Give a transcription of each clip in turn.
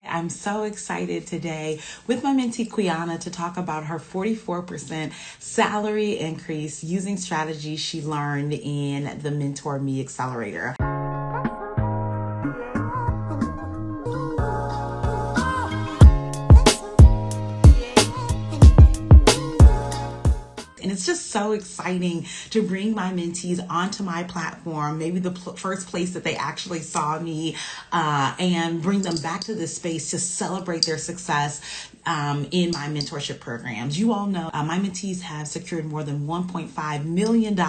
I'm so excited today with my mentee Quiana to talk about her 44% salary increase using strategies she learned in the Mentor Me Accelerator. And it's just so exciting to bring my mentees onto my platform, maybe the first place that they actually saw me, and bring them back to this space to celebrate their success in my mentorship programs. You all know my mentees have secured more than $1.5 million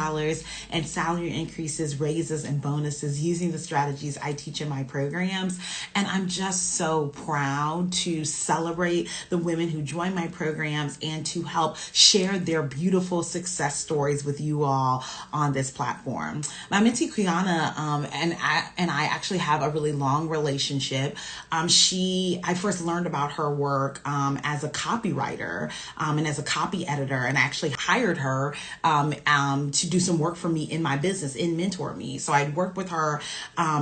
in salary increases, raises, and bonuses using the strategies I teach in my programs. And I'm just so proud to celebrate the women who join my programs and to help share their beautiful success stories with you all on this platform. My mentee Quiana and I actually have a really long relationship. I first learned about her work as a copywriter and as a copy editor, and I actually hired her to do some work for me in my business in Mentor Me. So I'd worked with her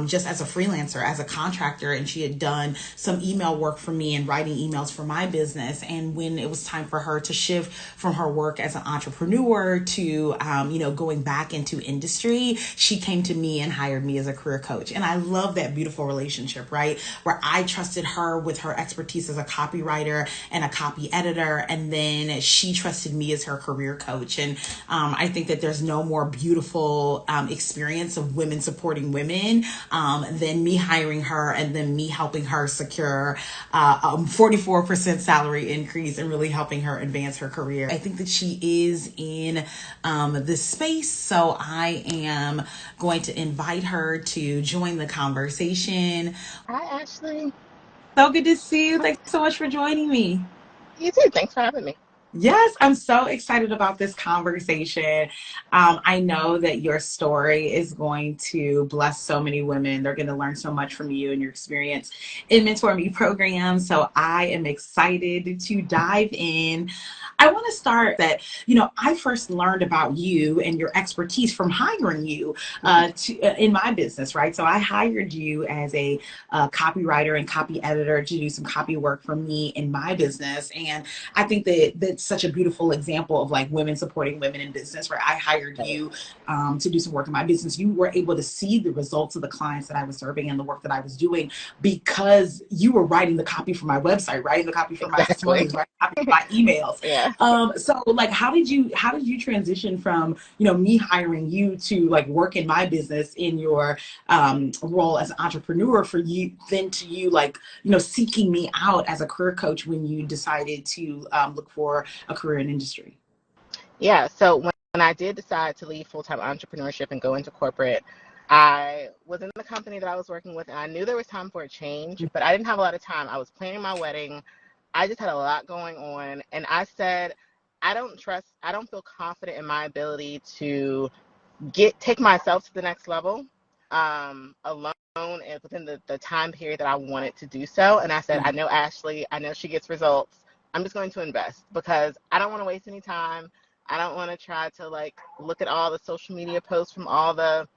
just as a freelancer, as a contractor, and she had done some email work for me and writing emails for my business. And when it was time for her to shift from her work as an entrepreneur to going back into industry, she came to me and hired me as a career coach. And I love that beautiful relationship, right? Where I trusted her with her expertise as a copywriter and a copy editor, and then she trusted me as her career coach. And I think that there's no more beautiful experience of women supporting women than me hiring her and then me helping her secure 44% salary increase and really helping her advance her career. I think that she is in this space, so I am going to invite her to join the conversation. Hi, Ashley. So good to see you. Thanks so much for joining me. You too. Thanks for having me. Yes, I'm so excited about this conversation. I know that your story is going to bless so many women. They're going to learn so much from you and your experience in Mentor Me program. So I am excited to dive in. I want to start that, I first learned about you and your expertise from hiring you in my business, right? So I hired you as a copywriter and copy editor to do some copy work for me in my business. And I think that that's such a beautiful example of like women supporting women in business, where I hired you to do some work in my business. You were able to see the results of the clients that I was serving and the work that I was doing because you were writing the copy for my website, writing the copy for my testimonials, writing the copy for my emails. Yeah. So like, how did you transition from, me hiring you to like work in my business in your role as an entrepreneur for you, then to you like, seeking me out as a career coach when you decided to look for a career in industry? Yeah. So when I did decide to leave full-time entrepreneurship and go into corporate, I was in the company that I was working with, and I knew there was time for a change, but I didn't have a lot of time. I was planning my wedding. I just had a lot going on. And I said, I don't feel confident in my ability to take myself to the next level alone and within the time period that I wanted to do so. And I said, I know Ashley, I know she gets results. I'm just going to invest because I don't want to waste any time. I don't want to try to like look at all the social media posts from all the,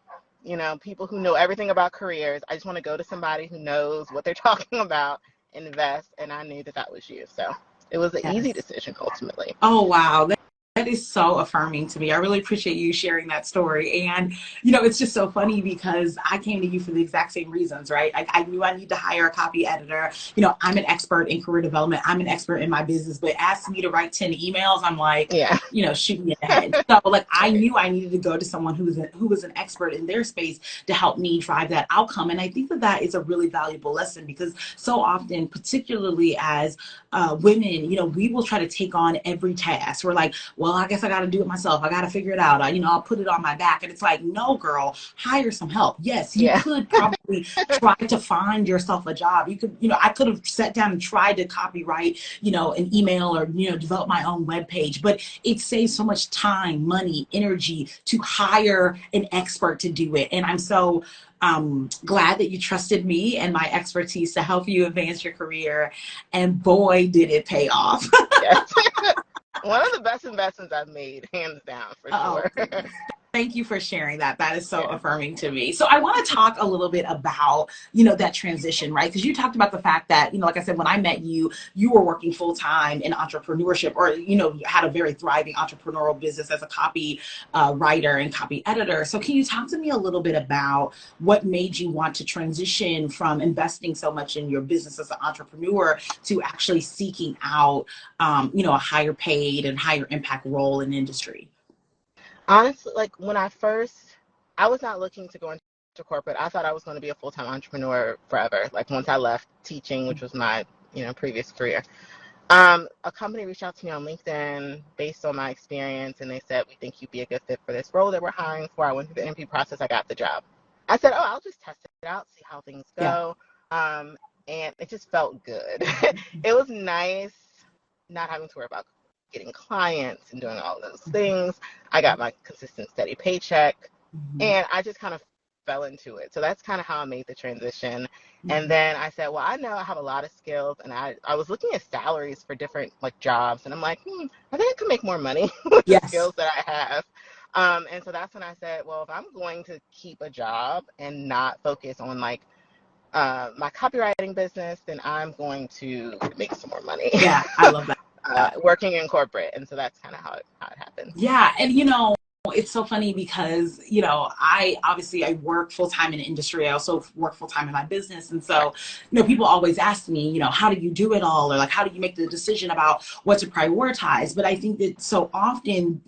people who know everything about careers. I just want to go to somebody who knows what they're talking about, invest. And I knew that was you. So it was an easy decision ultimately. Oh, wow. That is so affirming to me. I really appreciate you sharing that story. And, it's just so funny because I came to you for the exact same reasons, right? I knew I need to hire a copy editor. I'm an expert in career development. I'm an expert in my business, but ask me to write 10 emails. I'm like, shoot me in the head. So like, I knew I needed to go to someone who was an expert in their space to help me drive that outcome. And I think that is a really valuable lesson because so often, particularly as women, we will try to take on every task. We're like, well, I guess I got to do it myself. I got to figure it out. I'll put it on my back. And it's like, no, girl, hire some help. Yes, you could probably try to find yourself a job. You could, I could have sat down and tried to copyright, an email or, develop my own web page, but it saves so much time, money, energy to hire an expert to do it. And I'm so glad that you trusted me and my expertise to help you advance your career. And boy, did it pay off. Yes. One of the best investments I've made, hands down, for sure. Thank you for sharing that. That is so Yeah. affirming to me. So I want to talk a little bit about, that transition, right? Because you talked about the fact that, like I said, when I met you, you were working full time in entrepreneurship, or, had a very thriving entrepreneurial business as a copy writer and copy editor. So can you talk to me a little bit about what made you want to transition from investing so much in your business as an entrepreneur to actually seeking out, a higher paid and higher impact role in industry? Honestly, like I was not looking to go into corporate. I thought I was going to be a full-time entrepreneur forever. Like once I left teaching, which was my, previous career. A company reached out to me on LinkedIn based on my experience, and they said, we think you'd be a good fit for this role that we're hiring for. I went through the interview process. I got the job. I said, oh, I'll just test it out, see how things Yeah. go. And it just felt good. It was nice not having to worry about getting clients and doing all those things. I got my consistent, steady paycheck, Mhm. and I just kind of fell into it. So that's kind of how I made the transition. And Mhm. then I said, well, I know I have a lot of skills, and I was looking at salaries for different like jobs, and I'm like, I think I could make more money with the Yes. skills that I have. And so that's when I said, well, if I'm going to keep a job and not focus on like my copywriting business, then I'm going to make some more money Yeah, I love that. working in corporate. And so that's kind of how it happened. Yeah, and it's so funny because I work full time in the industry. I also work full time in my business, and so people always ask me, how do you do it all, or like how do you make the decision about what to prioritize? But I think that so often,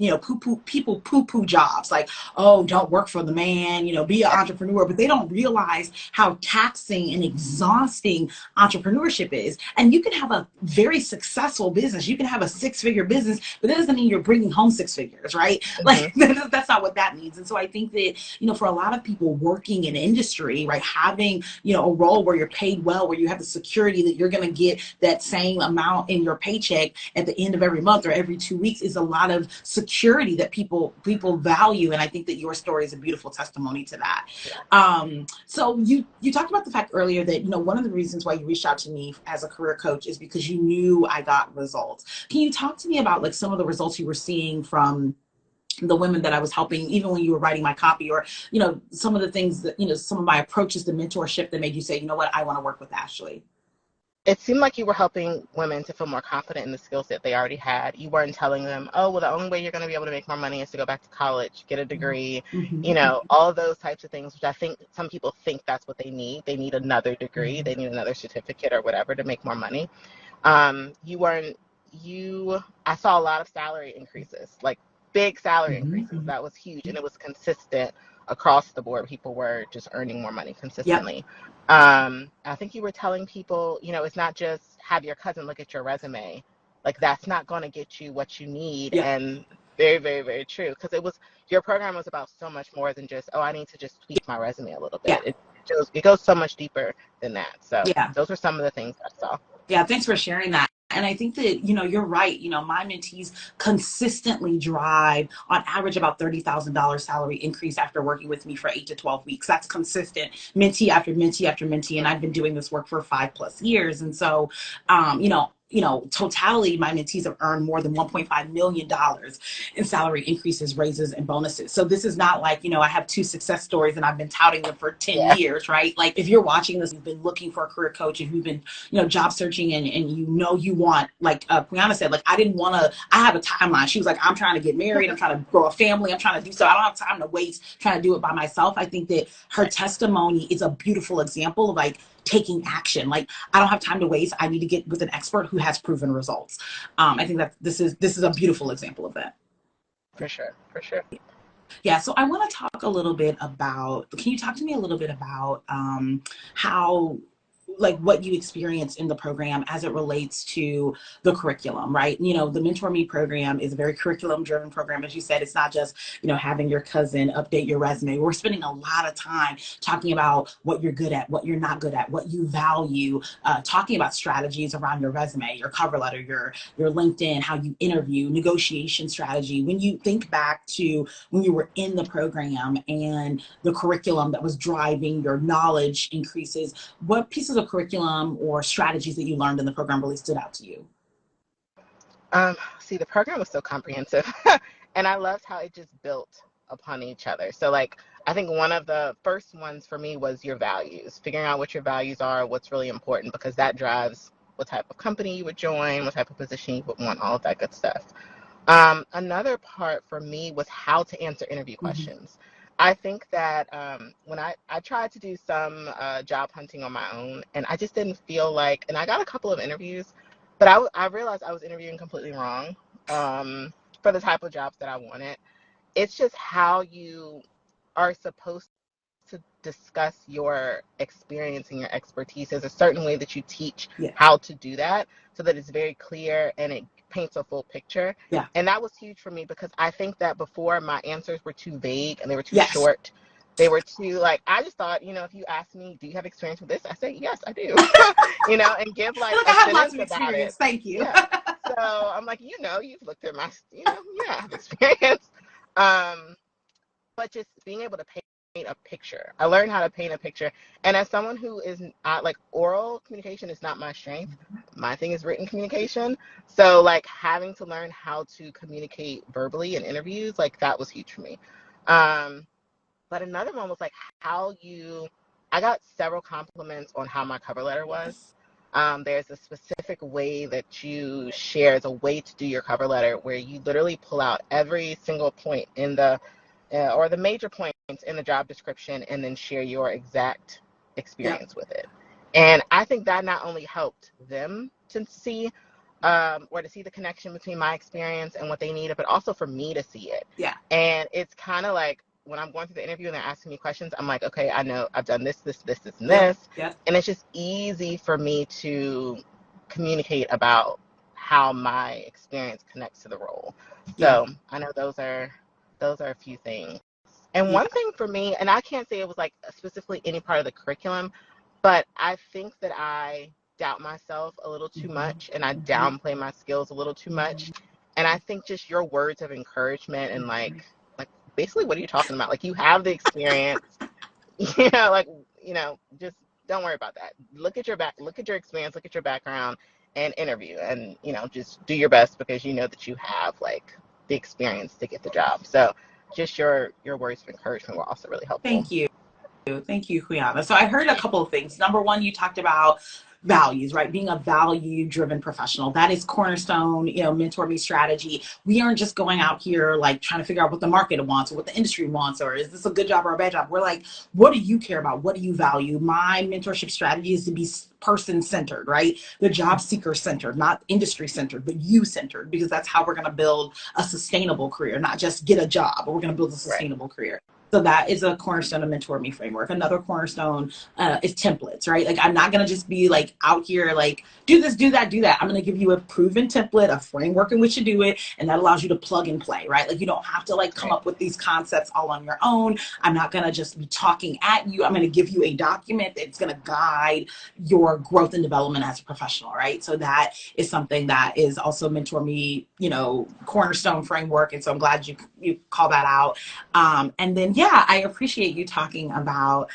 people poo poo jobs, like, oh, don't work for the man, be an entrepreneur, but they don't realize how taxing and exhausting entrepreneurship is. And you can have a very successful business, you can have a 6-figure business, but that doesn't mean you're bringing home 6 figures, right? Like Mm-hmm. that's not what that means. And so I think that, for a lot of people working in industry, right, having, a role where you're paid well, where you have the security that you're going to get that same amount in your paycheck at the end of every month or every 2 weeks is a lot of security that people value. And I think that your story is a beautiful testimony to that. Yeah. So you talked about the fact earlier that, one of the reasons why you reached out to me as a career coach is because you knew I got results. Can you talk to me about like some of the results you were seeing from the women that I was helping, even when you were writing my copy, or, some of the things that, some of my approaches to mentorship that made you say, you know what, I want to work with Ashley? It seemed like you were helping women to feel more confident in the skills that they already had. You weren't telling them, oh, well, the only way you're going to be able to make more money is to go back to college, get a degree, Mm-hmm. all of those types of things, which I think some people think that's what they need. They need another degree, Mm-hmm. they need another certificate or whatever to make more money. You weren't, I saw a lot of salary increases, like big salary increases. Mm-hmm. That was huge. And it was consistent across the board. People were just earning more money Yep. consistently. I think you were telling people, it's not just have your cousin look at your resume. Like that's not going to get you what you need. Yep. And very, very, very true. Because your program was about so much more than just, oh, I need to just tweak my resume a little Yeah. bit. It goes so much deeper than that. So Yeah. those were some of the things I saw. Yeah, thanks for sharing that. And I think that, you're right. My mentees consistently drive on average about $30,000 salary increase after working with me for 8 to 12 weeks. That's consistent, mentee after mentee after mentee. And I've been doing this work for 5+ years. And so, totality, my mentees have earned more than $1.5 million in salary increases, raises, and bonuses. So this is not like, I have 2 success stories and I've been touting them for 10 Yeah. years, right? Like if you're watching this, you've been looking for a career coach, if you've been job searching, and you want, like Quiana said, like I have a timeline. She was like, I'm trying to get married, I'm trying to grow a family, I'm trying to do so. I don't have time to waste trying to do it by myself. I think that her testimony is a beautiful example of like taking action. Like I don't have time to waste. I need to get with an expert who has proven results. I think that this is a beautiful example of that. For sure, for sure. Yeah, so I want to talk a little bit about, can you talk to me a little bit about how, like what you experience in the program as it relates to the curriculum, right? The Mentor Me program is a very curriculum driven program. As you said, it's not just, having your cousin update your resume. We're spending a lot of time talking about what you're good at, what you're not good at, what you value, talking about strategies around your resume, your cover letter, your LinkedIn, how you interview, negotiation strategy. When you think back to when you were in the program and the curriculum that was driving your knowledge increases, what pieces of curriculum or strategies that you learned in the program really stood out to you? See, the program was so comprehensive, and I loved how it just built upon each other. So like, I think one of the first ones for me was your values, figuring out what your values are, what's really important, because that drives what type of company you would join, what type of position you would want, all of that good stuff. Another part for me was how to answer interview questions. I think that when I tried to do some job hunting on my own, and I just didn't feel like, and I got a couple of interviews, but I realized I was interviewing completely wrong for the type of jobs that I wanted. It's just how you are supposed to discuss your experience and your expertise. There's a certain way that you teach how to do that so that it's very clear and it paints a full picture. Yeah. And that was huge for me because I think that before my answers were too vague and they were too short. They were too, like, I just thought, you know, if you ask me, do you have experience with this? I say, yes, I do. You know, and give like Look, a I have sentence lots of about experience. it. Thank you. Yeah. So I'm like, you know, you've looked at my, you know, yeah, I have experience. But just being able to paint a picture. I learned how to paint a picture. And as someone who is not, like, oral communication is not my strength. My thing is written communication. So like having to learn how to communicate verbally in interviews, like that was huge for me. But another one was like I got several compliments on how my cover letter was. There's a specific way that you share as a way to do your cover letter where you literally pull out every single point in the or the major points in the job description and then share your exact experience with it. And I think that not only helped them to see or to see the connection between my experience and what they needed, but also for me to see it. Yeah. And it's kind of like when I'm going through the interview and they're asking me questions, I'm like, okay, I know I've done this, and this. And it's just easy for me to communicate about how my experience connects to the role. So I know those are a few things. And one thing for me, and I can't say it was like specifically any part of the curriculum, but I think that I doubt myself a little too much and I downplay my skills a little too much. And I think just your words of encouragement and like basically what are you talking about? Like you have the experience, you know, like, you know, just don't worry about that. Look at your experience, look at your background and interview and, you know, just do your best because you know that you have like the experience to get the job. So just your words of encouragement were also really helpful. Thank you. Thank you, Quiana. So I heard a couple of things. Number one, you talked about values, right? Being a value-driven professional. That is cornerstone, you know, Mentor Me strategy. We aren't just going out here like trying to figure out what the market wants or what the industry wants, or is this a good job or a bad job? We're like, what do you care about? What do you value? My mentorship strategy is to be person-centered, right? The job seeker-centered, not industry-centered, but you-centered, because that's how we're going to build a sustainable career, not just get a job, but we're going to build a sustainable career. So that is a cornerstone of Mentor Me framework. Another cornerstone is templates, right? Like I'm not going to just be like out here like do this, do that, do that. I'm going to give you a proven template, a framework in which to do it, and that allows you to plug and play, right? Like you don't have to like come up with these concepts all on your own. I'm not going to just be talking at you. I'm going to give you a document that's going to guide your growth and development as a professional, right? So that is something that is also Mentor Me, you know, cornerstone framework. And so I'm glad you call that out. And then, yeah, I appreciate you talking about,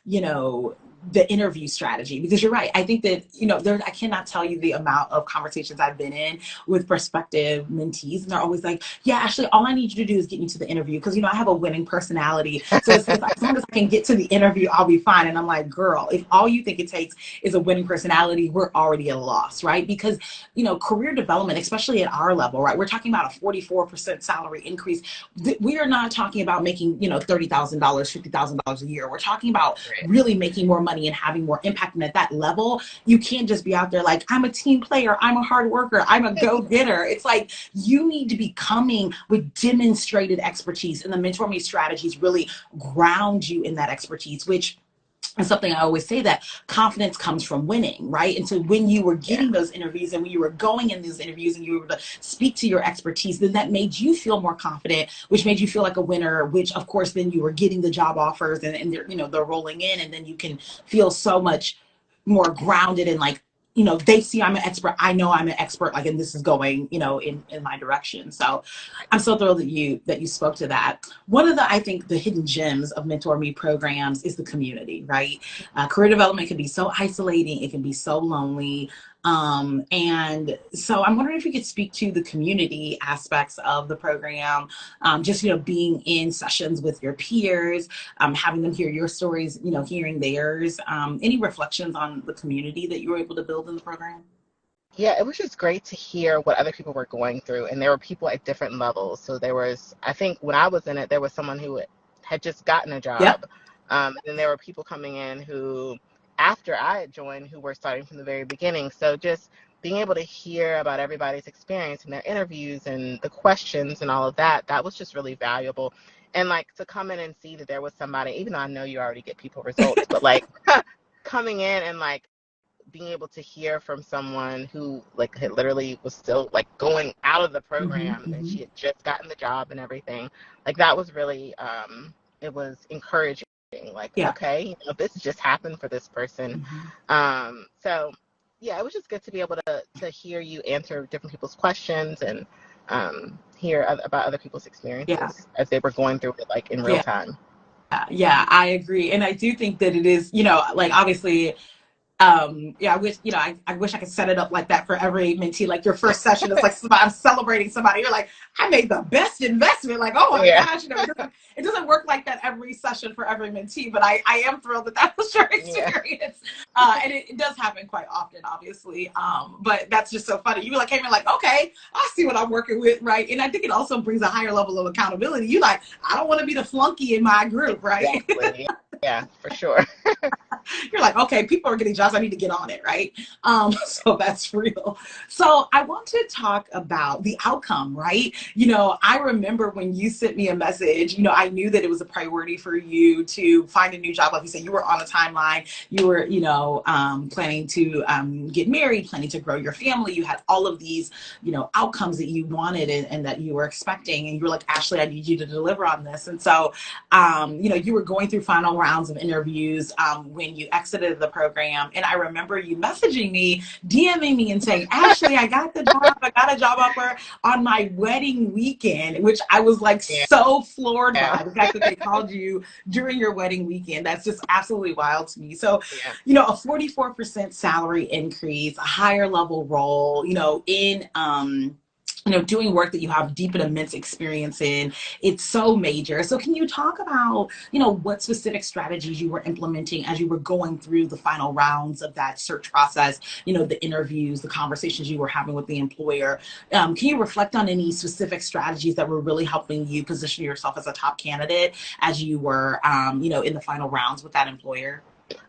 you know, the interview strategy, because you're right. I think that, you know, I cannot tell you the amount of conversations I've been in with prospective mentees, and they're always like, yeah, actually, all I need you to do is get me to the interview. Cause you know, I have a winning personality. So as long as I can get to the interview, I'll be fine. And I'm like, girl, if all you think it takes is a winning personality, we're already at a loss, right? Because, you know, career development, especially at our level, right? We're talking about a 44% salary increase. We are not talking about making, you know, $30,000, $50,000 a year. We're talking about really making more money and having more impact. And at that level, you can't just be out there like, I'm a team player, I'm a hard worker, I'm a go-getter. It's like you need to be coming with demonstrated expertise, and the Mentor Me strategies really ground you in that expertise, which is something I always say, that confidence comes from winning, right? And so when you were getting those interviews and when you were going in those interviews and you were able to speak to your expertise, then that made you feel more confident, which made you feel like a winner, which of course then you were getting the job offers and they're, you know, they're rolling in, and then you can feel so much more grounded and like, you know, they see I'm an expert. I know I'm an expert, like, and this is going, you know, in my direction. So I'm so thrilled that you spoke to that. One of the, I think, the hidden gems of Mentor Me programs is the community, right? Career development can be so isolating. It can be so lonely. And so I'm wondering if you could speak to the community aspects of the program, just, being in sessions with your peers, having them hear your stories, hearing theirs. Any reflections on the community that you were able to build in the program? Yeah, it was just great to hear what other people were going through. And there were people at different levels. So there was, I think when I was in it, there was someone who had just gotten a Yep. job. And then there were people coming in who, after I had joined, who were starting from the very beginning. So just being able to hear about everybody's experience and their interviews and the questions and all of that, that was just really valuable. And like to come in and see that there was somebody, even though I know you already get people results, but like coming in and like being able to hear from someone who like had literally was still like going out of the Hmm. program and Hmm. she had just gotten the job and everything, like that was really it was encouraging, like Yeah. okay, this just happened for this person. Hmm. So yeah, it was just good to be able to hear you answer different people's questions and hear about other people's Yeah. experiences as they were going through it like in real Yeah. time. Yeah, I agree. And I do think that it is, like obviously, yeah, I wish, I wish I could set it up like that for every mentee. Like your first session is like I'm celebrating somebody. You're like, I made the best investment. Like, oh my Yeah. gosh, it doesn't work like that every session for every mentee, but I am thrilled that that was your Yeah. experience. And it does happen quite often, obviously. But that's just so funny. You like came in like, okay, I see what I'm working with, right? And I think it also brings a higher level of accountability. You like, I don't want to be the flunky in my group, right? Exactly. Yeah, for sure. You're like, okay, people are getting jobs. I need to get on it, right? So that's real. So I want to talk about the outcome, right? I remember when you sent me a message, I knew that it was a priority for you to find a new job. Like you said, you were on a timeline. You were, planning to get married, planning to grow your family. You had all of these, outcomes that you wanted and that you were expecting. And you were like, Ashley, I need you to deliver on this. And so you were going through final rounds of interviews when you exited the program. And I remember you messaging me, DMing me and saying, Ashley, I got the job. I got a job offer on my wedding weekend, which I was like Yeah. so floored Yeah. by the fact that they called you during your wedding weekend. That's just absolutely wild to me. So, Yeah. a 44% salary increase, a higher level role, in, doing work that you have deep and immense experience in. It's so major. So can you talk about, what specific strategies you were implementing as you were going through the final rounds of that search process, the interviews, the conversations you were having with the employer? Can you reflect on any specific strategies that were really helping you position yourself as a top candidate as you were, in the final rounds with that employer?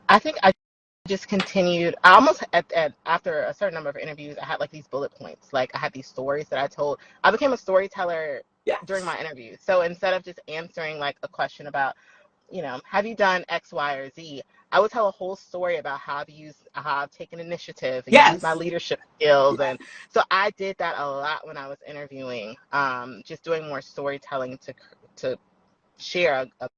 I think I just continued. I almost after a certain number of interviews, I had like these bullet points. Like I had these stories that I told. I became a storyteller during Yes. my interview. So instead of just answering like a question about, have you done X, Y, or Z, I would tell a whole story about how I've taken initiative and used my Yes. leadership skills. Yes. And so I did that a lot when I was interviewing, just doing more storytelling to share a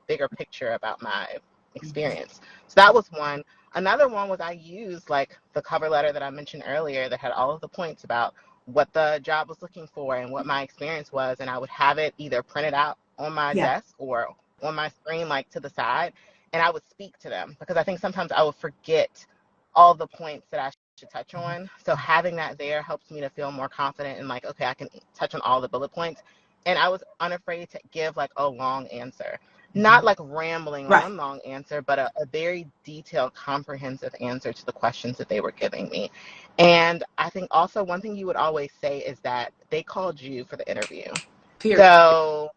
bigger picture about my Mhm. experience. So that was one. Another one was I used like the cover letter that I mentioned earlier that had all of the points about what the job was looking for and what my experience was. And I would have it either printed out on my Yeah. desk or on my screen, like to the side. And I would speak to them because I think sometimes I would forget all the points that I should touch on. So having that there helps me to feel more confident and like, okay, I can touch on all the bullet points. And I was unafraid to give like a long answer, not Mhm. like rambling Right. on long answer, but a very detailed, comprehensive answer to the questions that they were giving me. And I think also one thing you would always say is that they called you for the interview. Period. So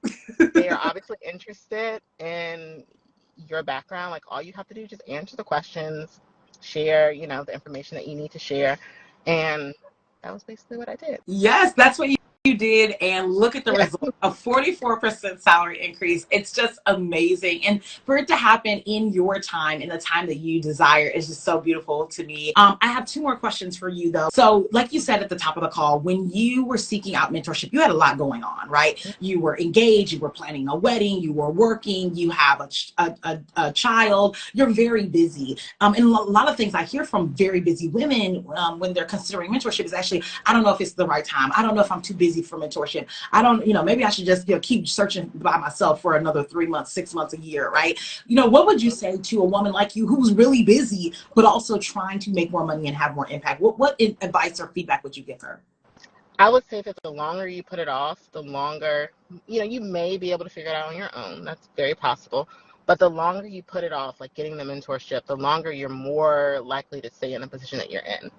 they are obviously interested in your background. Like all you have to do is just answer the questions, share, the information that you need to share. And that was basically what I did. Yes, that's what you did. And look at the Yeah. result, a 44% salary increase. It's just amazing. And for it to happen in your time, in the time that you desire, is just so beautiful to me. I have two more questions for you, though. So, like you said at the top of the call, when you were seeking out mentorship, you had a lot going on, right? You were engaged, you were planning a wedding, you were working, you have a child, you're very busy. And a lot of things I hear from very busy women when they're considering mentorship is actually, I don't know if it's the right time. I don't know if I'm too busy crazy for mentorship. I don't, maybe I should just, keep searching by myself for another 3 months, 6 months, a year, right? What would you say to a woman like you who's really busy, but also trying to make more money and have more impact? What advice or feedback would you give her? I would say that the longer you put it off, the longer, you may be able to figure it out on your own. That's very possible. But the longer you put it off, like getting the mentorship, the longer you're more likely to stay in the position that you're in.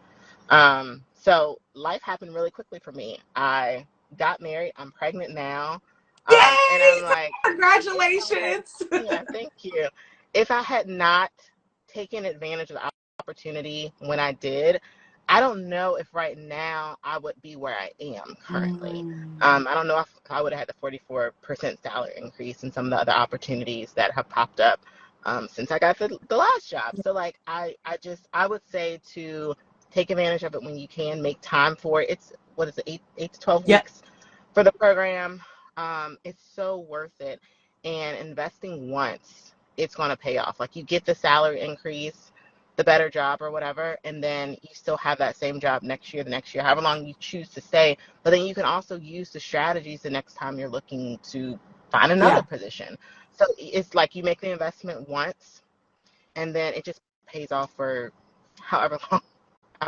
So life happened really quickly for me. I got married. I'm pregnant now. And I'm Yay! like, Congratulations. yeah, thank you. If I had not taken advantage of the opportunity when I did, I don't know if right now I would be where I am currently. I don't know if I would have had the 44% salary increase and some of the other opportunities that have popped up since I got the last job. So like I would say to take advantage of it when you can, make time for it. It's what is it, 8 to 12 Yep. weeks for the program. It's so worth it. And investing once, it's going to pay off. Like you get the salary increase, the better job or whatever, and then you still have that same job next year, the next year, however long you choose to stay. But then you can also use the strategies the next time you're looking to find another Yeah. position. So it's like you make the investment once, and then it just pays off for however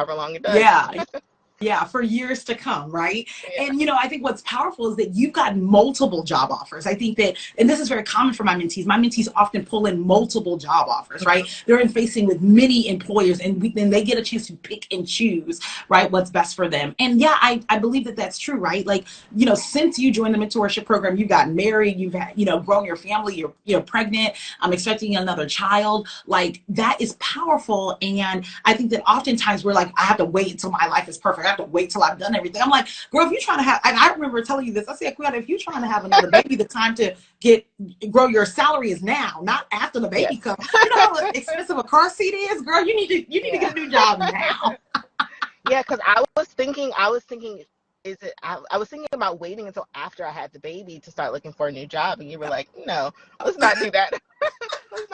long it does. Yeah. Yeah, for years to come, right? Yeah. And I think what's powerful is that you've got multiple job offers. I think that, and this is very common for my mentees. My mentees often pull in multiple job offers, right? They're facing with many employers, and then they get a chance to pick and choose, right, what's best for them. And yeah, I believe that that's true, right? Like, since you joined the mentorship program, you got married, you've had, grown your family, you're pregnant, I'm expecting another child. Like that is powerful. And I think that oftentimes we're like, I have to wait until my life is perfect. I have to wait till I've done everything. I'm like, girl, if you're trying to have, and I remember telling you this, I said, Quiana, if you're trying to have another baby, the time to grow your salary is now, not after the baby Yes. comes. You know how expensive a car seat is, girl. You need to get a new job now. Yeah, because I was thinking, I was thinking about waiting until after I had the baby to start looking for a new job, and you were like, no, let's not do that. let's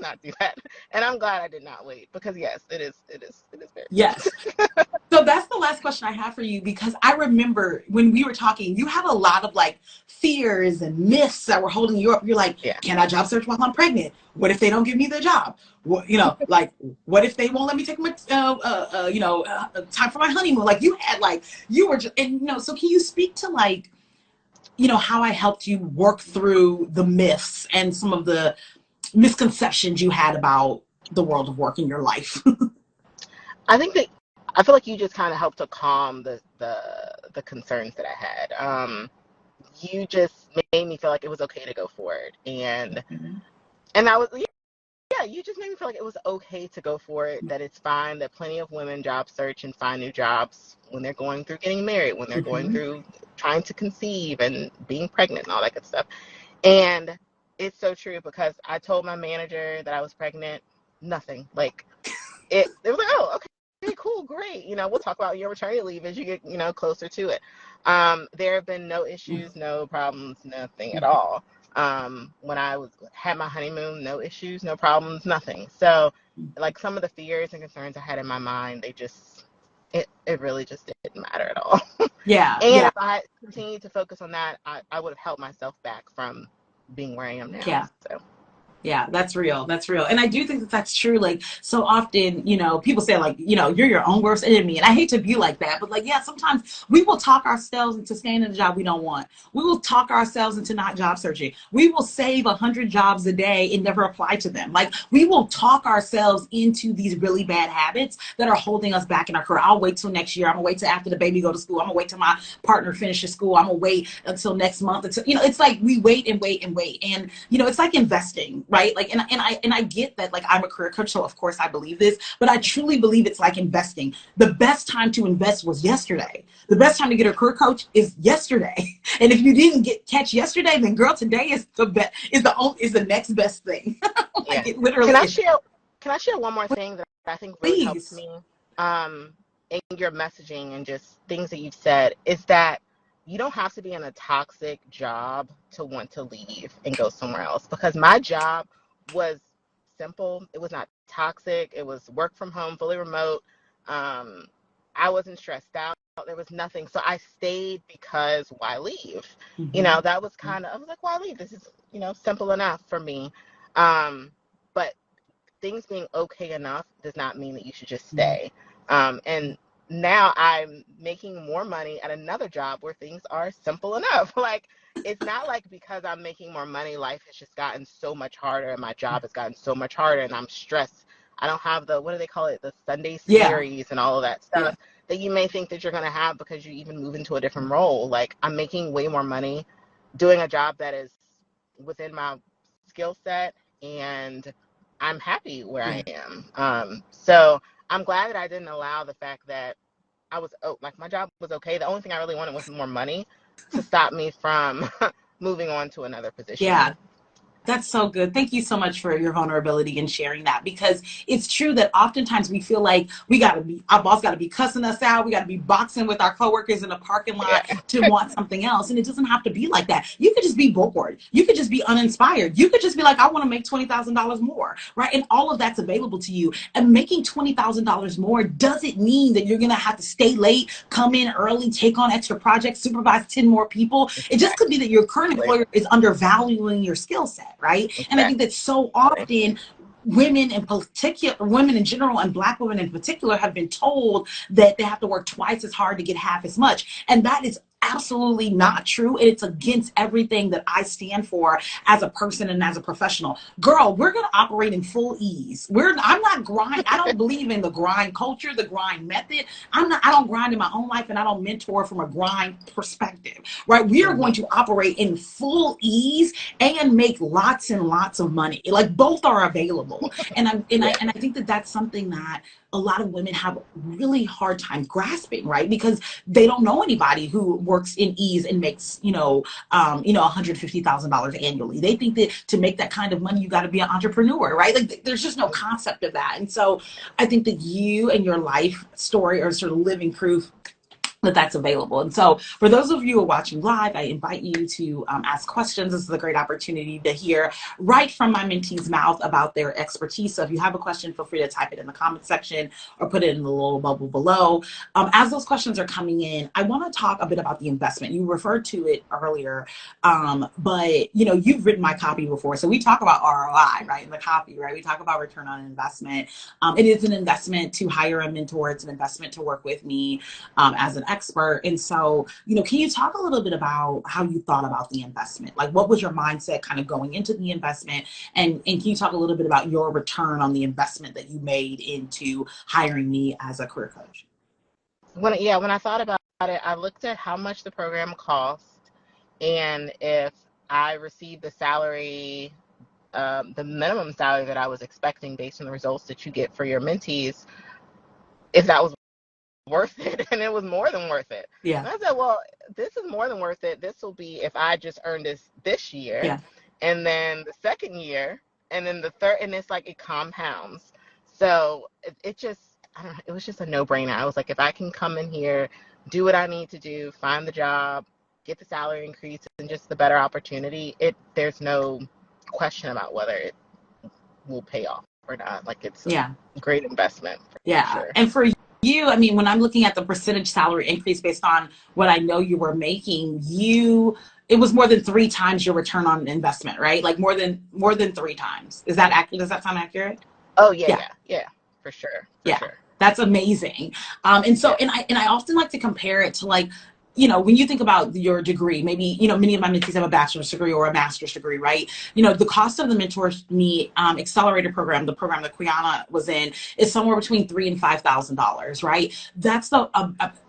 not do that. And I'm glad I did not wait, because yes, it is very Yes. So that's the last question I have for you, because I remember when we were talking, you have a lot of like fears and myths that were holding you up. You're like, yeah. can I job search while I'm pregnant? What if they don't give me the job? What, like, what if they won't let me take my, time for my honeymoon? Like you were just, and so can you speak to like, how I helped you work through the myths and some of the misconceptions you had about the world of work in your life? I feel like you just kind of helped to calm the concerns that I had. You just made me feel like it was okay to go for it, and I was, yeah, you just made me feel like it was okay to go for it, that it's fine, that plenty of women job search and find new jobs when they're going through getting married, when they're going through trying to conceive and being pregnant and all that good stuff. And it's so true, because I told my manager that I was pregnant, nothing. Like it was like, oh, okay, cool, great. We'll talk about your maternity leave as you get, closer to it. There have been no issues, no problems, nothing at all. When I had my honeymoon, no issues, no problems, nothing. So like some of the fears and concerns I had in my mind, it really just didn't matter at all. Yeah. And Yeah. if I had continued to focus on that, I would have held myself back from being where I am now. Yeah. So Yeah, that's real. That's real. And I do think that that's true. Like, so often, people say, like, you're your own worst enemy. And I hate to be like that, but like, yeah, sometimes we will talk ourselves into staying in a job we don't want. We will talk ourselves into not job searching. We will save 100 jobs a day and never apply to them. Like, we will talk ourselves into these really bad habits that are holding us back in our career. I'll wait till next year. I'm gonna wait till after the baby go to school. I'm gonna wait till my partner finishes school. I'm gonna wait until next month. Until, it's like we wait and wait and wait. And, it's like investing, right? Like, and I get that, like, I'm a career coach, so of course I believe this, but I truly believe it's like investing. The best time to invest was yesterday. The best time to get a career coach is yesterday. And if you didn't catch yesterday, then girl, today is the next best thing. Like, yeah. it literally is. Can I share one more thing that I think really helped Please. me in your messaging and just things that you've said, is that you don't have to be in a toxic job to want to leave and go somewhere else. Because my job was simple. It was not toxic. It was work from home, fully remote. I I wasn't stressed out. There was nothing. So I stayed because why leave? Mm-hmm. That was kind of, I was like, why leave? This is, simple enough for me. But things being okay enough does not mean that you should just stay. And now I'm making more money at another job where things are simple enough. Like, it's not like because I'm making more money, life has just gotten so much harder and my job has gotten so much harder and I'm stressed. I don't have what do they call it? The Sunday Yeah. scaries and all of that stuff that you may think that you're going to have because you even move into a different role. Like, I'm making way more money doing a job that is within my skill set, and I'm happy where I am. So I'm glad that I didn't allow the fact that like my job was okay. The only thing I really wanted was more money to stop me from moving on to another Yeah. position. That's so good. Thank you so much for your vulnerability and sharing that, because it's true that oftentimes we feel like our boss got to be cussing us out. We got to be boxing with our coworkers in the parking lot Yeah. to want something else. And it doesn't have to be like that. You could just be bored. You could just be uninspired. You could just be like, I want to make $20,000 more, right? And all of that's available to you. And making $20,000 more doesn't mean that you're going to have to stay late, come in early, take on extra projects, supervise 10 more people. It just could be that your current employer is undervaluing your skill set. Right. And I think that so often women in general, and Black women in particular, have been told that they have to work twice as hard to get half as much. And that is absolutely not true. And it's against everything that I stand for as a person and as a professional. Girl, we're going to operate in full ease. I'm not grind. I don't believe in the grind culture, the grind method. I don't grind in my own life, and I don't mentor from a grind perspective, right? We are going to operate in full ease and make lots and lots of money. Like, both are available. And I think that that's something that a lot of women have really hard time grasping, right? Because they don't know anybody who works in ease and makes, $150,000 annually. They think that to make that kind of money, you got to be an entrepreneur, right? Like, there's just no concept of that. And so I think that you and your life story are sort of living proof that that's available. And so for those of you who are watching live, I invite you to ask questions. This is a great opportunity to hear right from my mentee's mouth about their expertise. So if you have a question, feel free to type it in the comment section or put it in the little bubble below. As those questions are coming in, I want to talk a bit about the investment. You referred to it earlier, but you've written my copy before. So we talk about ROI, right, in the copy, right? We talk about return on investment. It is an investment to hire a mentor. It's an investment to work with me as an expert. And so, can you talk a little bit about how you thought about the investment? Like, what was your mindset kind of going into the investment? And can you talk a little bit about your return on the investment that you made into hiring me as a career coach? When I thought about it, I looked at how much the program cost, and if I received the salary, the minimum salary that I was expecting based on the results that you get for your mentees, if that was worth it. And it was more than worth it. Yeah. And I said, well, this is more than worth it. This will be if I just earned this year. Yeah. And then the second year, and then the third, and it's like it compounds. So it just, I don't know, it was just a no-brainer. I was like, if I can come in here, do what I need to do, find the job, get the salary increase, and just the better opportunity, there's no question about whether it will pay off or not. Like, it's a great investment for sure. And for you, I mean, when I'm looking at the percentage salary increase based on what I know you were making, it was more than 3 times your return on investment, right? Like more than 3 times. Is that accurate? Does that sound accurate? Oh yeah, for sure. Sure. That's amazing. And so, and I often like to compare it to, like, when you think about your degree, maybe, many of my mentees have a bachelor's degree or a master's degree, right? The cost of the Mentor Me Accelerator program, the program that Quiana was in, is somewhere between $3,000 and $5,000, right? That's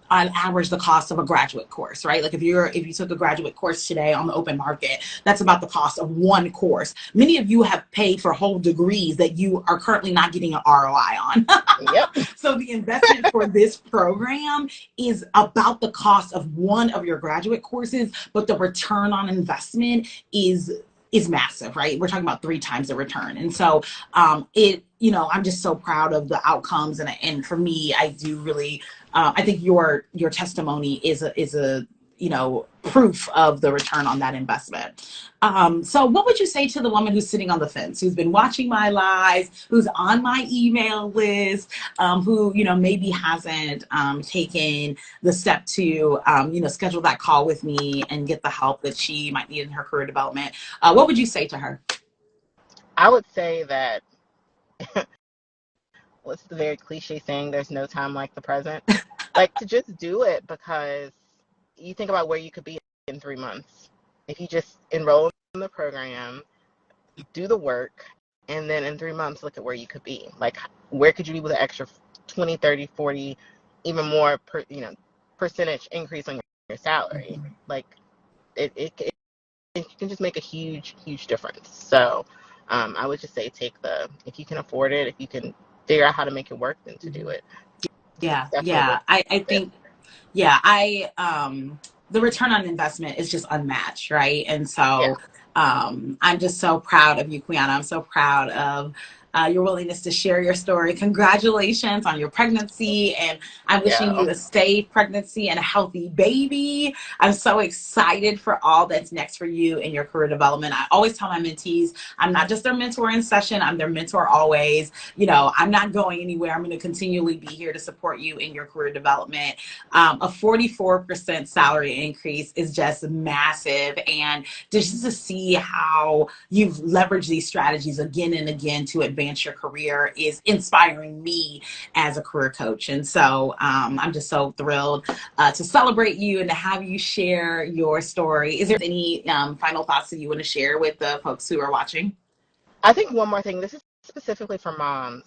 on average the cost of a graduate course, right? Like, if you took a graduate course today on the open market, that's about the cost of one course. Many of you have paid for whole degrees that you are currently not getting an ROI on. Yep. So the investment for this program is about the cost of one of your graduate courses, but the return on investment is massive, right? We're talking about 3 times the return. And so I'm just so proud of the outcomes. And for me, I do really, I think your testimony is a proof of the return on that investment. So what would you say to the woman who's sitting on the fence, who's been watching my lives, who's on my email list, who, maybe hasn't taken the step to, schedule that call with me and get the help that she might need in her career development? What would you say to her? I would say that what's the very cliche saying, there's no time like the present. Like, to just do it, because you think about where you could be in 3 months. If you just enroll in the program, do the work, and then in 3 months, look at where you could be. Like, where could you be with an extra 20, 30, 40, even more percentage increase on your salary? Like, it can just make a huge, huge difference. So I would just say if you can afford it, if you can figure out how to make it work, then to do it. Yeah, Definitely. yeah. I think, yeah, the return on investment is just unmatched, right? And Yeah. so I'm just so proud of you, Quiana. I'm so proud of your willingness to share your story. Congratulations on your pregnancy, and I'm wishing Yeah. you a safe pregnancy and a healthy baby. I'm so excited for all that's next for you in your career development. I always tell my mentees, I'm not just their mentor in session, I'm their mentor always. I'm not going anywhere. I'm going to continually be here to support you in your career development. A 44% salary increase is just massive. And just to see how you've leveraged these strategies again and again to advance your career is inspiring me as a career coach. And so I'm just so thrilled to celebrate you and to have you share your story. Is there any final thoughts that you want to share with the folks who are watching? I think one more thing. This is specifically for moms.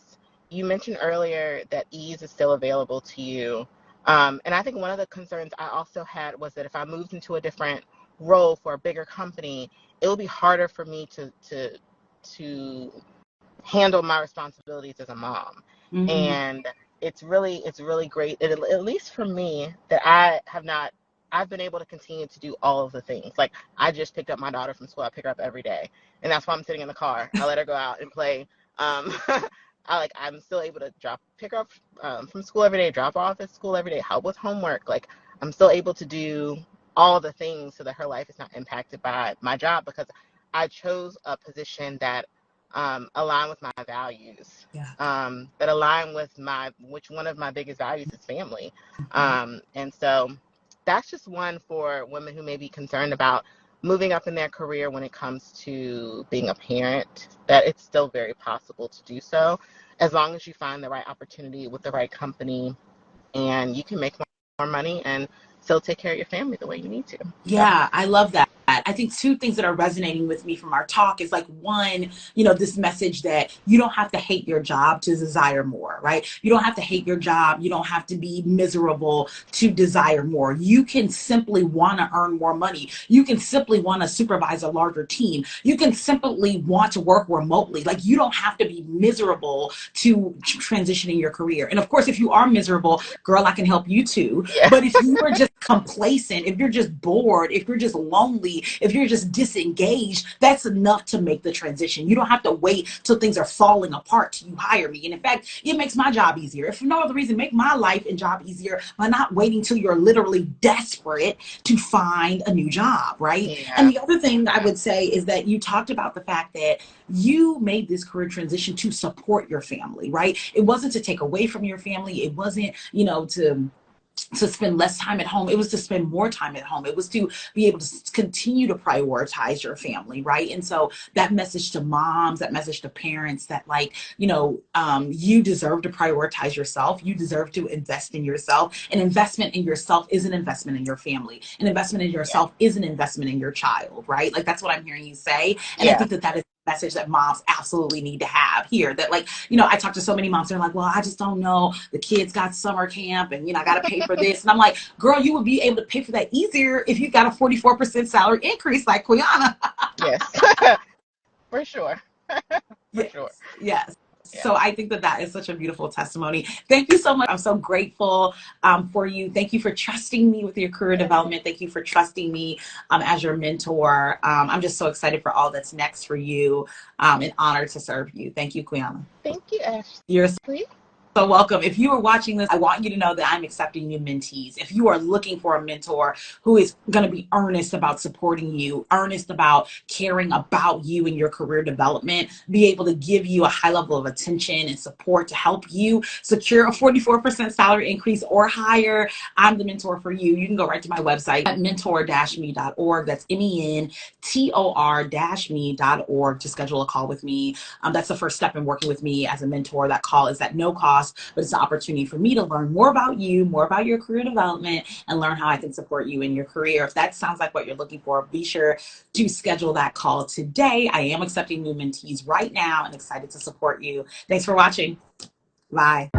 You mentioned earlier that ease is still available to you. And I think one of the concerns I also had was that if I moved into a different role for a bigger company, it would be harder for me to handle my responsibilities as a mom. Mm-hmm. And it's really great, at least for me, that I've been able to continue to do all of the things. Like, I just picked up my daughter from school. I pick her up every day, and that's why I'm sitting in the car. I let her go out and play. I'm still able to pick her up from school every day, drop her off at school every day, help with homework. Like, I'm still able to do all the things so that her life is not impacted by my job, because I chose a position that align with my values, Yeah. that align with which one of my biggest values is family. And so that's just one for women who may be concerned about moving up in their career when it comes to being a parent, that it's still very possible to do so, as long as you find the right opportunity with the right company, and you can make more money and still take care of your family the way you need to. So, Yeah, I love that. I think two things that are resonating with me from our talk is like, one, this message that you don't have to hate your job to desire more, right? You don't have to hate your job. You don't have to be miserable to desire more. You can simply want to earn more money. You can simply want to supervise a larger team. You can simply want to work remotely. Like, you don't have to be miserable to transition in your career. And of course, if you are miserable, girl, I can help you too. yeah. But if you are just complacent, if you're just bored, if you're just lonely, if you're just disengaged, that's enough to make the transition. You don't have to wait till things are falling apart till you hire me. And in fact, it makes my job easier. If for no other reason, make my life and job easier by not waiting till you're literally desperate to find a new job, right? And Yeah. the other thing I would say is that you talked about the fact that you made this career transition to support your family, right? It wasn't to take away from your family. It wasn't, to spend less time at home. It was to spend more time at home. It was to be able to continue to prioritize your family, right? And so that message to moms, that message to parents, that you deserve to prioritize yourself. You deserve to invest in yourself. An investment in yourself is an investment in your family. An investment in Yeah. yourself is an investment in your child, right? Like, that's what I'm hearing you say. And I Yeah. think that is message that moms absolutely need to have here. That, like, I talk to so many moms, they're like, well, I just don't know, the kids got summer camp and I got to pay for this. And I'm like, girl, you would be able to pay for that easier if you got a 44% salary increase like Quiana. Yes. For sure. For Yes, sure. yes. Yeah. So I think that is such a beautiful testimony. Thank you so much. I'm so grateful for you. Thank you for trusting me with your career development. Thank you for trusting me as your mentor. I'm just so excited for all that's next for you, and honored to serve you. Thank you, Quiana. Thank you, You're Ashley. So welcome. If you are watching this, I want you to know that I'm accepting new mentees. If you are looking for a mentor who is going to be earnest about supporting you, earnest about caring about you and your career development, be able to give you a high level of attention and support to help you secure a 44% salary increase or higher, I'm the mentor for you. You can go right to my website at mentor-me.org. That's mentor-me.org to schedule a call with me. That's the first step in working with me as a mentor. That call is at no cost, but it's an opportunity for me to learn more about you, more about your career development, and learn how I can support you in your career. If that sounds like what you're looking for, be sure to schedule that call today. I am accepting new mentees right now and excited to support you. Thanks for watching. Bye.